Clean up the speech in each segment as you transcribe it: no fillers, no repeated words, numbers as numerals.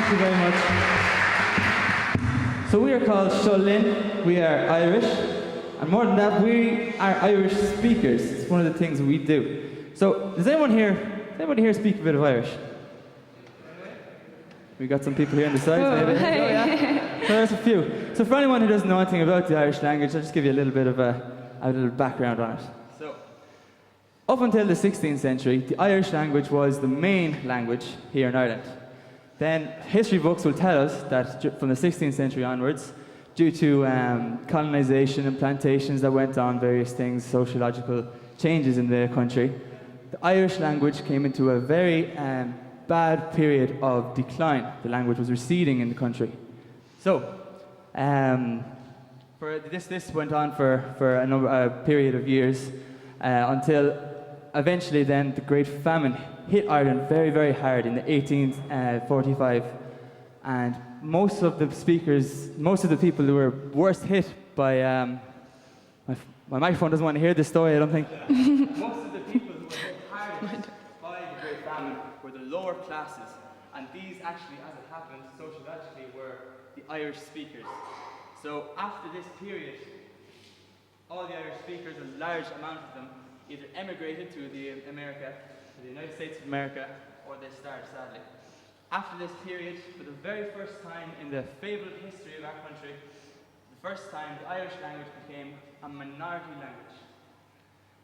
Thank you very much. So we are called Seo Linn. We are Irish. And more than that, we are Irish speakers. It's one of the things we do. So does anybody here speak a bit of Irish? We got some people here on the side. Maybe. Hey. Oh, yeah. So there's a few. So for anyone who doesn't know anything about the Irish language, I'll just give you a little bit of a little background on it. So, up until the 16th century, the Irish language was the main language here in Ireland. Then history books will tell us that from the 16th century onwards, due to colonization and plantations that went on, various things, sociological changes in the country, the Irish language came into a very bad period of decline. The language was receding in the country. So, this went on for a period of years until eventually then the Great Famine hit Ireland very, very hard in the 1845, and most of the people who were worst hit by my microphone doesn't want to hear this story, I don't think. Most of the people who were hit hardest by the Great Famine were the lower classes, and these actually, as it happened, sociologically were the Irish speakers. So after this period, all the Irish speakers, a large amount of them, either emigrated to the United States of America, or they starved, sadly. After this period, for the very first time in the fabled history of our country, the first time the Irish language became a minority language.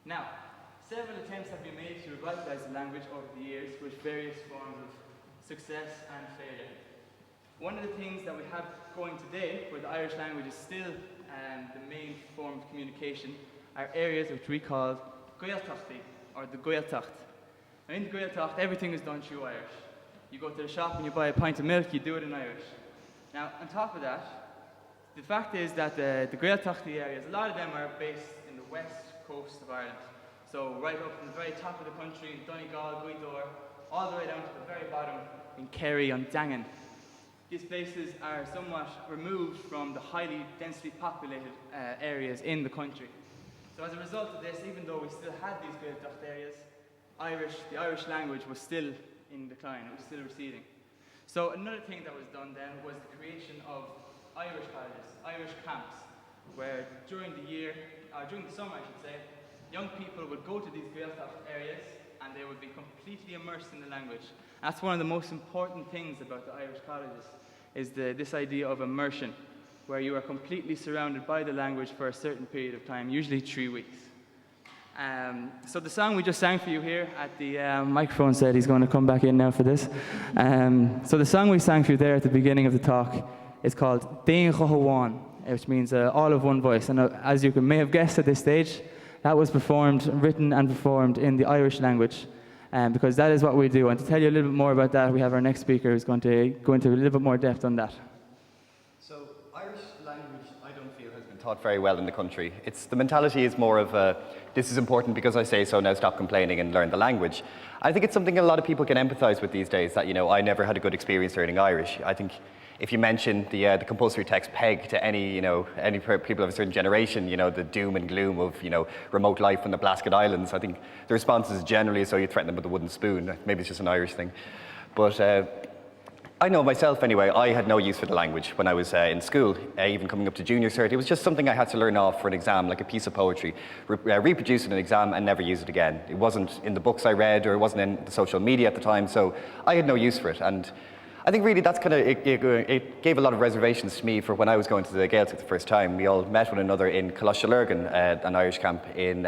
Now, several attempts have been made to revitalize the language over the years with various forms of success and failure. One of the things that we have going today, where the Irish language is still the main form of communication, are areas which we call Gaeltachtaí, or the Gaeltacht. Now in the Gaeltacht, everything is done through Irish. You go to the shop and you buy a pint of milk, you do it in Irish. Now, on top of that, the fact is that the Gaeltachtaí areas, a lot of them are based in the west coast of Ireland. So right up from the very top of the country, in Donegal, Gweedore, all the way down to the very bottom in Kerry on Dangan. These places are somewhat removed from the highly densely populated areas in the country. So as a result of this, even though we still had these Gaeltacht areas, the Irish language was still in decline, it was still receding. So another thing that was done then was the creation of Irish colleges, Irish camps, where during the summer I should say, young people would go to these Gaeltacht areas and they would be completely immersed in the language. That's one of the most important things about the Irish colleges, is this idea of immersion, where you are completely surrounded by the language for a certain period of time, usually 3 weeks. So the song we just sang for you here at the microphone said he's going to come back in now for this. So the song we sang for you there at the beginning of the talk is called Daithí Chohawan, which means all of one voice. And as you may have guessed at this stage, that was written and performed in the Irish language, because that is what we do. And to tell you a little bit more about that, we have our next speaker who's going to go into a little bit more depth on that. So Irish language, I don't feel, has been taught very well in the country. The mentality is more of this is important because I say so, now stop complaining and learn the language. I think it's something a lot of people can empathize with these days, that, I never had a good experience learning Irish. I think if you mention the compulsory text PEG to any people of a certain generation, the doom and gloom of, remote life on the Blasket Islands, I think the response is generally, so you threaten them with a wooden spoon. Maybe it's just an Irish thing. But I know myself anyway, I had no use for the language when I was in school, even coming up to junior cert. It was just something I had to learn off for an exam, like a piece of poetry, reproduce it in an exam and never use it again. It wasn't in the books I read, or it wasn't in the social media at the time, so I had no use for it. And I think really that's it gave a lot of reservations to me for when I was going to the Gaeltacht the first time. We all met one another in Coloshalurgan, an Irish camp in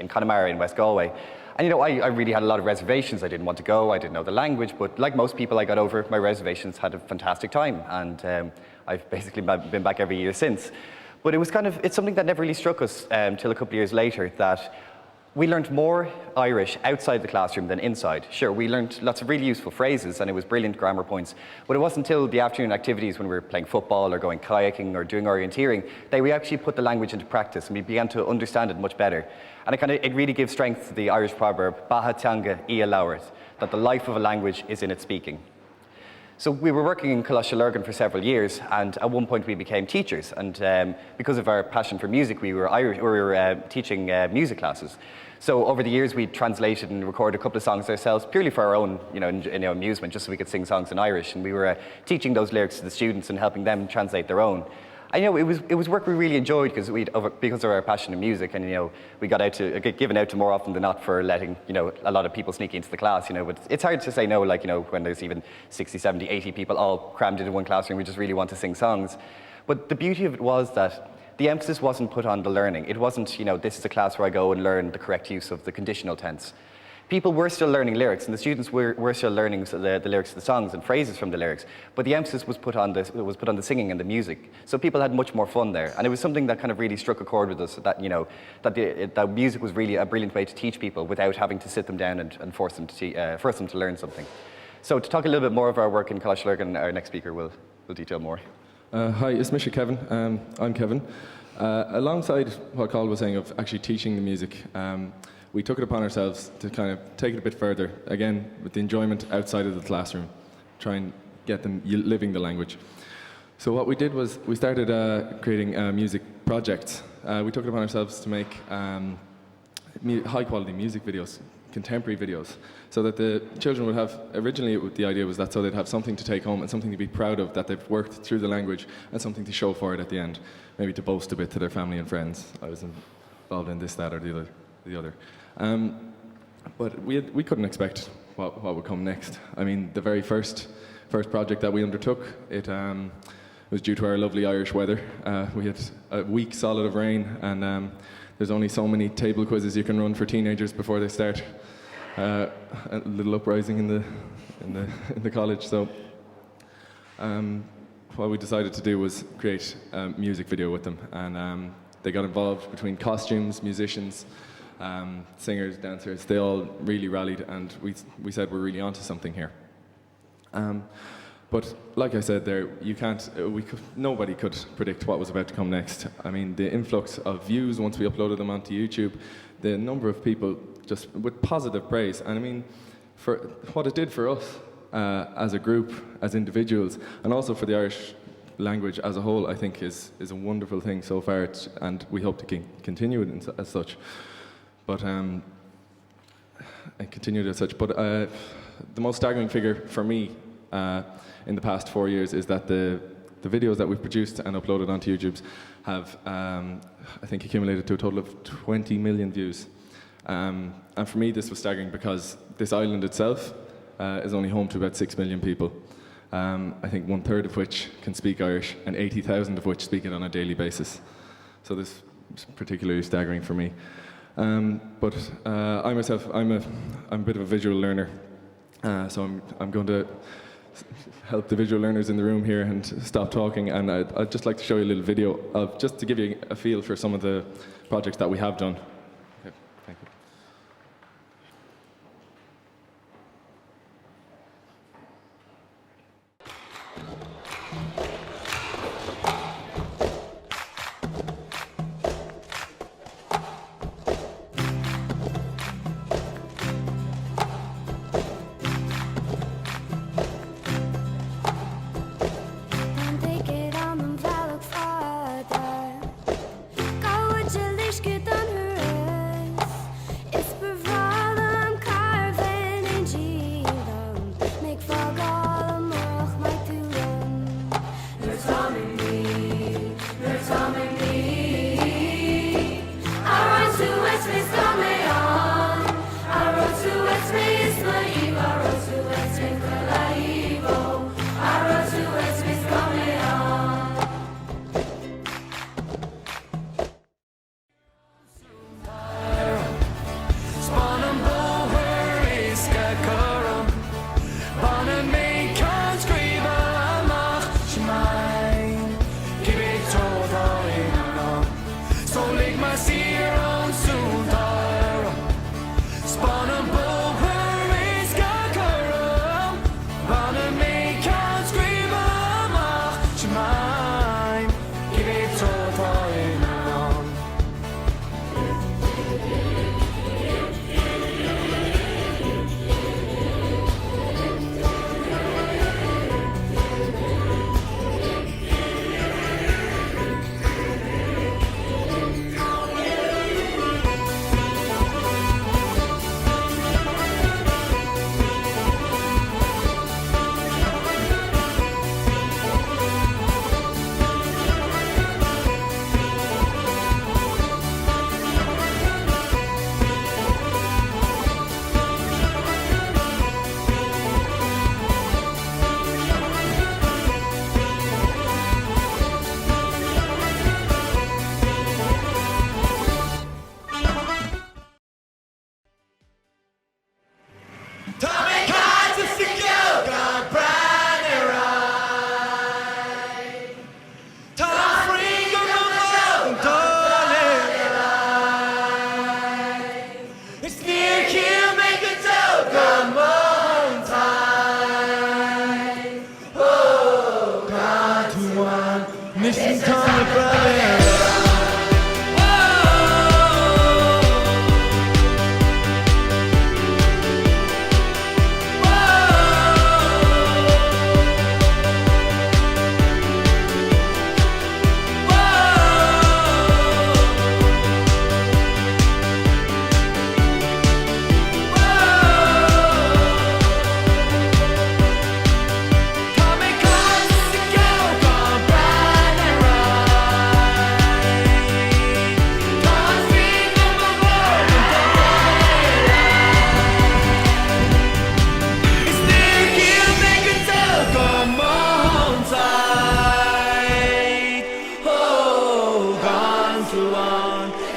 Connemara in West Galway. And I really had a lot of reservations. I didn't want to go, I didn't know the language, but like most people, I got over my reservations, had a fantastic time, and I've basically been back every year since. But it's something that never really struck us till a couple of years later, that we learned more Irish outside the classroom than inside. Sure, we learned lots of really useful phrases, and it was brilliant grammar points, but it wasn't until the afternoon activities when we were playing football or going kayaking or doing orienteering that we actually put the language into practice, and we began to understand it much better. And it really gives strength to the Irish proverb, Baha Teanga Ia Lauret, that the life of a language is in its speaking. So we were working in Coláiste for several years, and at one point we became teachers. And because of our passion for music, we were teaching music classes. So over the years, we translated and recorded a couple of songs ourselves, purely for our own, amusement, just so we could sing songs in Irish. And we were teaching those lyrics to the students and helping them translate their own. And it was work we really enjoyed because of our passion in music, and we got get given out to more often than not for letting a lot of people sneak into the class. But it's hard to say no, when there's even 60, 70, 80 people all crammed into one classroom. We just really want to sing songs. But the beauty of it was that the emphasis wasn't put on the learning. It wasn't this is a class where I go and learn the correct use of the conditional tense. People were still learning lyrics, and the students were still learning the lyrics of the songs and phrases from the lyrics, but the emphasis was put on the singing and the music. So people had much more fun there, and it was something that kind of really struck a chord with us, that that music was really a brilliant way to teach people without having to sit them down and force them to learn something. So to talk a little bit more of our work in Coláiste, our next speaker will detail more. Hi, it's Mr. Kevin. I'm Kevin. Alongside what Carl was saying of actually teaching the music, we took it upon ourselves to kind of take it a bit further, again, with the enjoyment outside of the classroom, try and get them living the language. So what we did was we started creating music projects. We took it upon ourselves to make high-quality music videos, contemporary videos, so that the children would have, originally the idea was that so they'd have something to take home and something to be proud of, that they've worked through the language, and something to show for it at the end, maybe to boast a bit to their family and friends. I was involved in this, that, or the other. But we couldn't expect what would come next. I mean, the very first project that we undertook, it was due to our lovely Irish weather. We had a week solid of rain, and there's only so many table quizzes you can run for teenagers before they start. A little uprising in the college. So what we decided to do was create a music video with them, and they got involved between costumes, musicians, singers, dancers. They all really rallied, and we said we're really onto something here. But like I said there, nobody could predict what was about to come next. I mean, the influx of views once we uploaded them onto YouTube, the number of people just with positive praise, and I mean, for what it did for us as a group, as individuals, and also for the Irish language as a whole, I think is a wonderful thing so far, and we hope to continue it as such. But the most staggering figure for me in the past 4 years is that the videos that we've produced and uploaded onto YouTube have, I think, accumulated to a total of 20 million views. And for me, this was staggering because this island itself is only home to about 6 million people. I think 1/3 of which can speak Irish, and 80,000 of which speak it on a daily basis. So this is particularly staggering for me. But I myself, I'm a bit of a visual learner, so I'm going to help the visual learners in the room here and stop talking, and I'd just like to show you a little video just to give you a feel for some of the projects that we have done. Okay, thank you.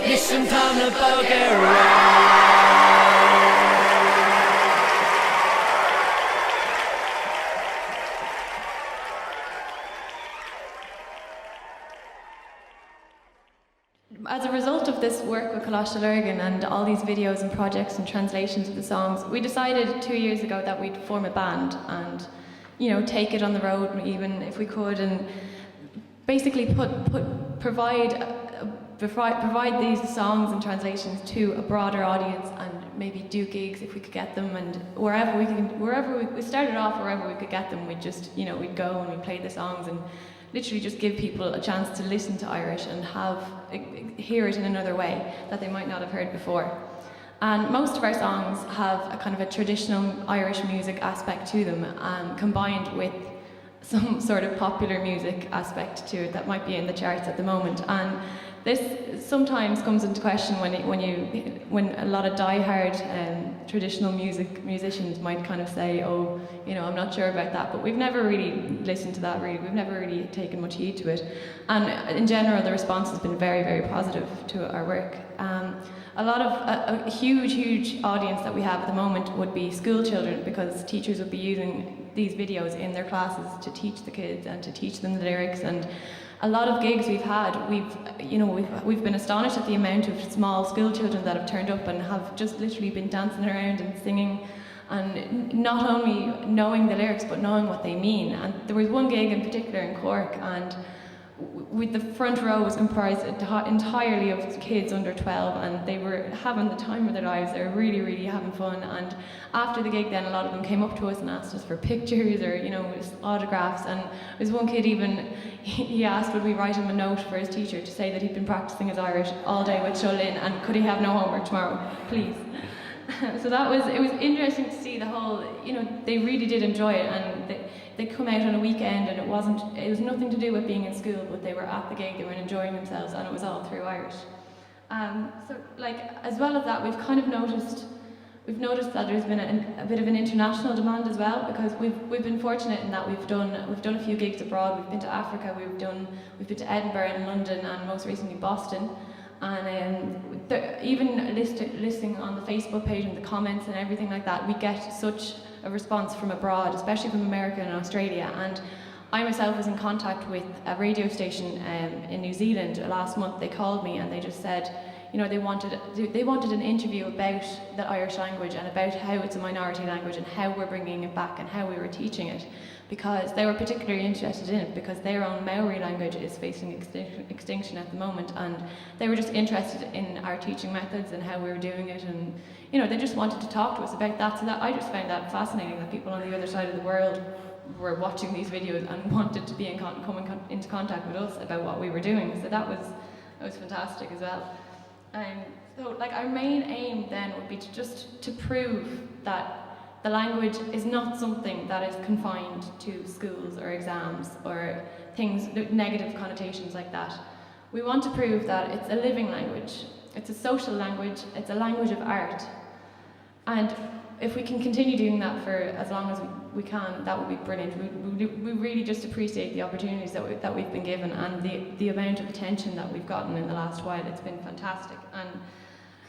Listen, time to bugger around. As a result of this work with Coláiste Lurgan and all these videos and projects and translations of the songs, we decided 2 years ago that we'd form a band and, you know, take it on the road even if we could, and basically provide these songs and translations to a broader audience, and maybe do gigs if we could get them, and wherever we started off wherever we could get them, we'd just, you know, we'd go and we'd play the songs and literally just give people a chance to listen to Irish and hear it in another way that they might not have heard before. And most of our songs have a kind of a traditional Irish music aspect to them, combined with some sort of popular music aspect to it that might be in the charts at the moment. And this sometimes comes into question when a lot of die-hard traditional musicians might kind of say, oh, you know, I'm not sure about that, but we've never really listened to that really. We've never really taken much heed to it. And in general, the response has been very, very positive to our work. A huge audience that we have at the moment would be school children, because teachers would be using these videos in their classes to teach the kids and to teach them the lyrics. And a lot of gigs we've had, we've been astonished at the amount of small school children that have turned up and have just literally been dancing around and singing, and not only knowing the lyrics but knowing what they mean. And there was one gig in particular in Cork, and the front row was comprised entirely of kids under 12, and they were having the time of their lives. They were really, really having fun. And after the gig then, a lot of them came up to us and asked us for pictures or, you know, autographs. And there was one kid even, he asked would we write him a note for his teacher to say that he'd been practicing his Irish all day with Seo Linn, and could he have no homework tomorrow, please. So it was interesting to see the whole, you know, they really did enjoy it, and they come out on a weekend, and it was nothing to do with being in school, but they were at the gig, they were enjoying themselves, and it was all through Irish. So like, as well as that, we've noticed that there's been a bit of an international demand as well, because we've been fortunate in that we've done a few gigs abroad. We've been to Africa, we've been to Edinburgh and London, and most recently Boston. And even listing on the Facebook page and the comments and everything like that, we get such a response from abroad, especially from America and Australia. And I myself was in contact with a radio station in New Zealand last month. They called me and they just said, you know, they wanted an interview about the Irish language and about how it's a minority language and how we're bringing it back and how we were teaching it, because they were particularly interested in it because their own Maori language is facing extinction at the moment, and they were just interested in our teaching methods and how we were doing it, and, you know, they just wanted to talk to us about that. So that I just found that fascinating, that people on the other side of the world were watching these videos and wanted to be coming into contact with us about what we were doing. So that was fantastic as well. So like, our main aim then would be to prove that the language is not something that is confined to schools or exams or things, negative connotations like that. We want to prove that it's a living language, it's a social language, it's a language of art. And if we can continue doing that for as long as we can, that would be brilliant. We really just appreciate the opportunities that we've been given, and the amount of attention that we've gotten in the last while. It's been fantastic. And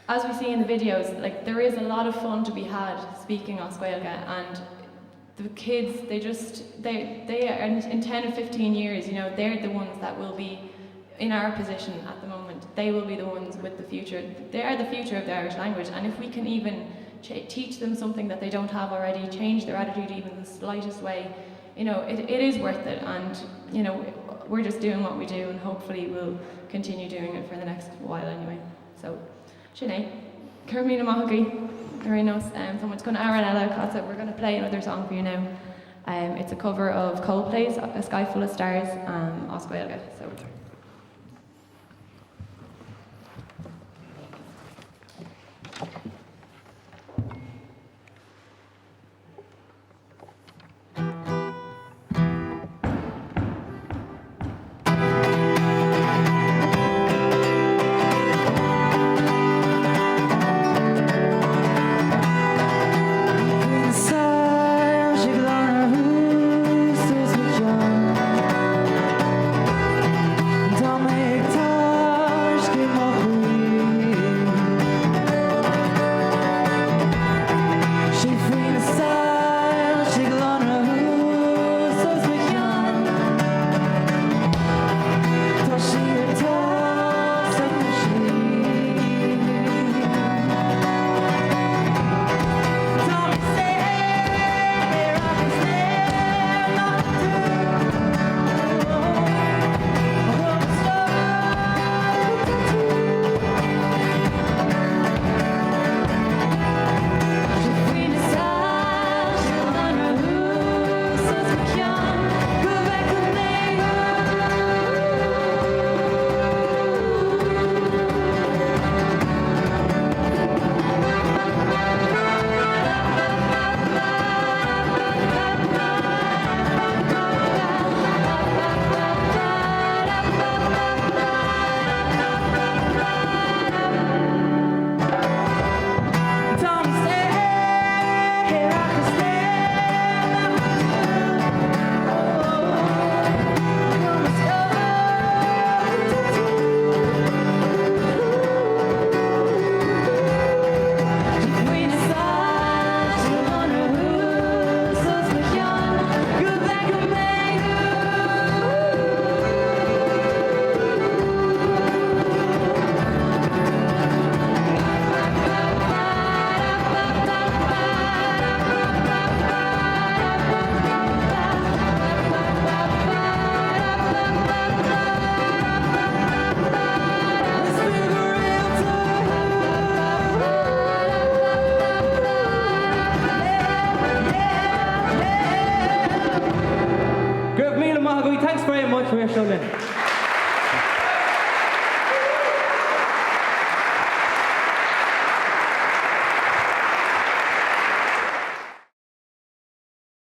as we see in the videos, like, there is a lot of fun to be had speaking Oscuelga, and the kids, they are in 10 or 15 years, you know, they're the ones that will be in our position at the moment. They will be the ones with the future. They are the future of the Irish language, and if we can even teach them something that they don't have already, change their attitude even the slightest way, you know, it is worth it. And, you know, we're just doing what we do, and hopefully we'll continue doing it for the next while anyway. So, Sinead, Carmina Mahagi, Arinos, someone's going to Aranella, we're going to play another song for you now. It's a cover of Coldplay's A Sky Full of Stars, Oscuelga. So. Come here, Seo Linn.